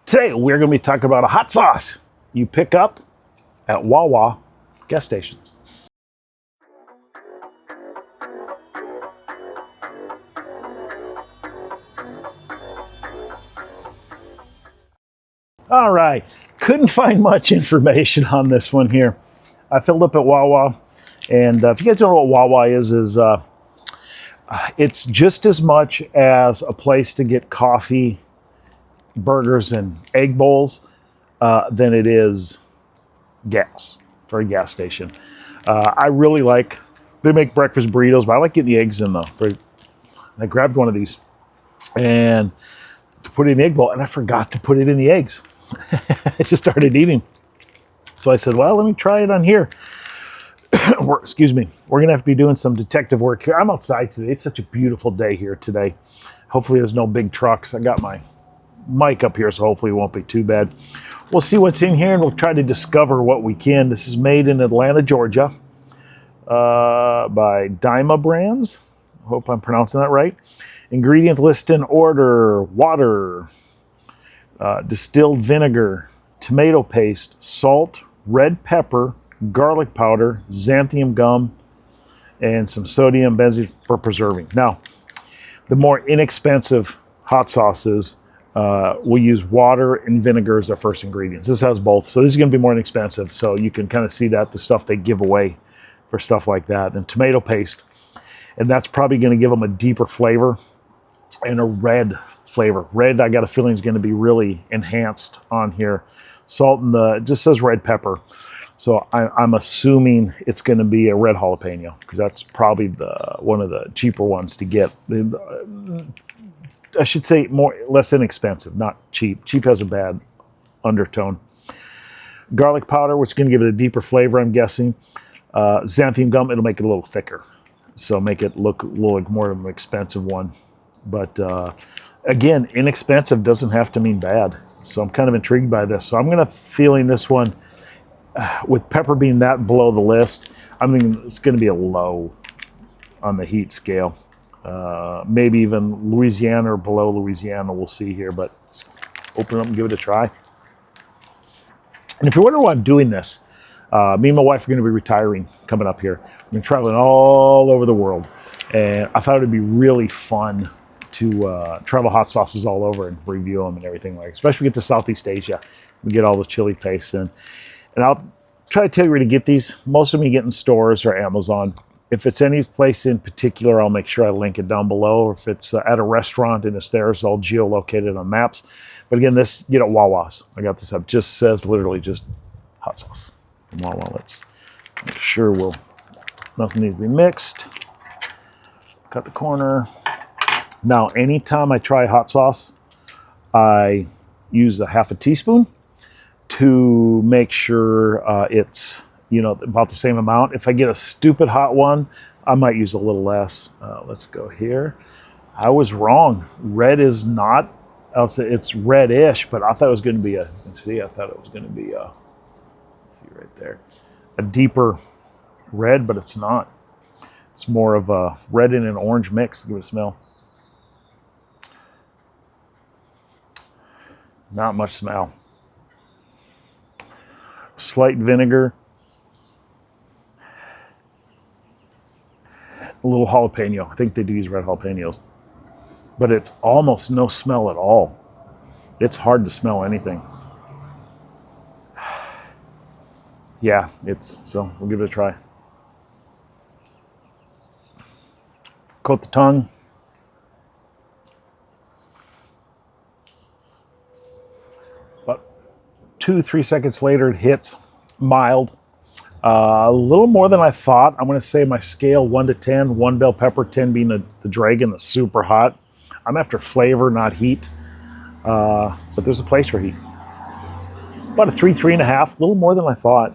Today we're going to be talking about a hot sauce you pick up at Wawa gas stations. All right, couldn't find much information on this one here. I filled up at Wawa, and if you guys don't know what Wawa is it's just as much as a place to get coffee, burgers, and egg bowls than it is gas for a gas station. I really like, they make breakfast burritos, but I like getting the eggs in though. I grabbed one of these and to put it in the egg bowl, and I forgot to put it in the eggs. I just started eating. So I said, well, let me try it on here. Excuse me. We're going to have to be doing some detective work here. I'm outside today. It's such a beautiful day here today. Hopefully there's no big trucks. I got my mic up here, so hopefully it won't be too bad. We'll see what's in here, and we'll try to discover what we can. This is made in Atlanta, Georgia, by Dyma Brands. Hope I'm pronouncing that right. Ingredient list in order: water, distilled vinegar, tomato paste, salt, red pepper, garlic powder, xanthan gum, and some sodium benzoate for preserving. Now, the more inexpensive hot sauces will use water and vinegar as their first ingredients. This has both, so this is going to be more inexpensive. So you can kind of see that the stuff they give away for stuff like that. And tomato paste, and that's probably going to give them a deeper flavor and a red flavor. Red, I got a feeling, is going to be really enhanced on here. Salt, and it just says red pepper. So I'm assuming it's going to be a red jalapeno, because that's probably one of the cheaper ones to get. I should say less inexpensive, not cheap. Cheap has a bad undertone. Garlic powder, which is going to give it a deeper flavor, I'm guessing. Xanthan gum, it'll make it a little thicker, so make it look a little like more of an expensive one. But again, inexpensive doesn't have to mean bad. So I'm kind of intrigued by this. So I'm going to feeling this one, with pepper being that below the list, I mean, it's going to be a low on the heat scale. Maybe even Louisiana or below Louisiana, we'll see here. But let's open it up and give it a try. And if you're wondering why I'm doing this, me and my wife are going to be retiring coming up here. We've been traveling all over the world, and I thought it would be really fun to travel hot sauces all over and review them and everything, like, especially get to Southeast Asia. We get all the chili paste in. And I'll try to tell you where to get these. Most of them you get in stores or Amazon. If it's any place in particular, I'll make sure I link it down below. Or if it's at a restaurant and it's there, it's all geolocated on maps. But again, this, you know, Wawa's. I got this up. Just says literally just hot sauce from Wawa. Let's make sure nothing needs to be mixed. Cut the corner. Now, anytime I try hot sauce, I use a half a teaspoon to make sure it's, you know, about the same amount. If I get a stupid hot one, I might use a little less. Let's go here. I was wrong. Red is not, I'll say it's reddish, but I thought it was going to be I thought it was going to be let's see right there, a deeper red, but it's not. It's more of a red and an orange mix. Give it a smell. Not much smell. Slight vinegar. A little jalapeno. I think they do use red jalapenos. But it's almost no smell at all. It's hard to smell anything. Yeah, so we'll give it a try. Coat the tongue. But 2-3 seconds later, it hits mild. A little more than I thought. I'm going to say my scale 1 to 10, 1 bell pepper, 10 being the dragon, the super hot. I'm after flavor, not heat. But there's a place for heat. About a 3.5, a little more than I thought.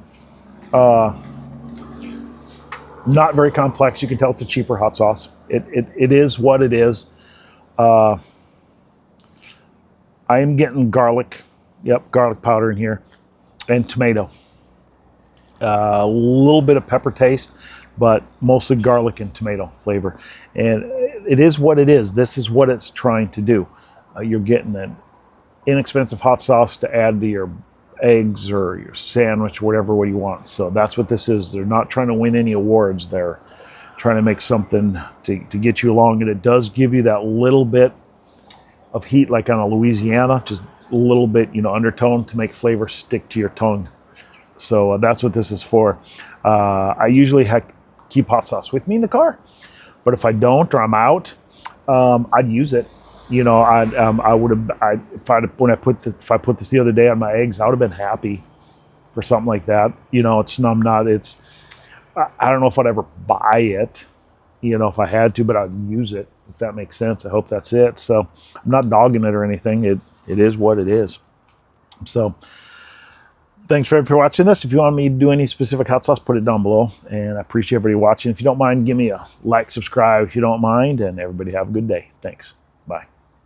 Not very complex. You can tell it's a cheaper hot sauce. It is what it is. I am getting garlic. Yep, garlic powder in here. And tomato. A little bit of pepper taste, but mostly garlic and tomato flavor. And it is what it is. This is what it's trying to do. You're getting inexpensive hot sauce to add to your eggs or your sandwich, whatever way you want. So that's what this is. They're not trying to win any awards. They're trying to make something to get you along, and it does give you that little bit of heat, like on a Louisiana, just a little bit, undertone to make flavor stick to your tongue. So that's what this is for. I usually keep hot sauce with me in the car, but if I don't or I'm out, I'd use it. If I put this the other day on my eggs, I would have been happy for something like that. I don't know if I'd ever buy it, if I had to, but I'd use it, if that makes sense. I hope that's it. So I'm not dogging it or anything. It is what it is. So thanks for watching this. If you want me to do any specific hot sauce, put it down below. And I appreciate everybody watching. If you don't mind, give me a like, subscribe if you don't mind. And everybody have a good day. Thanks. Bye.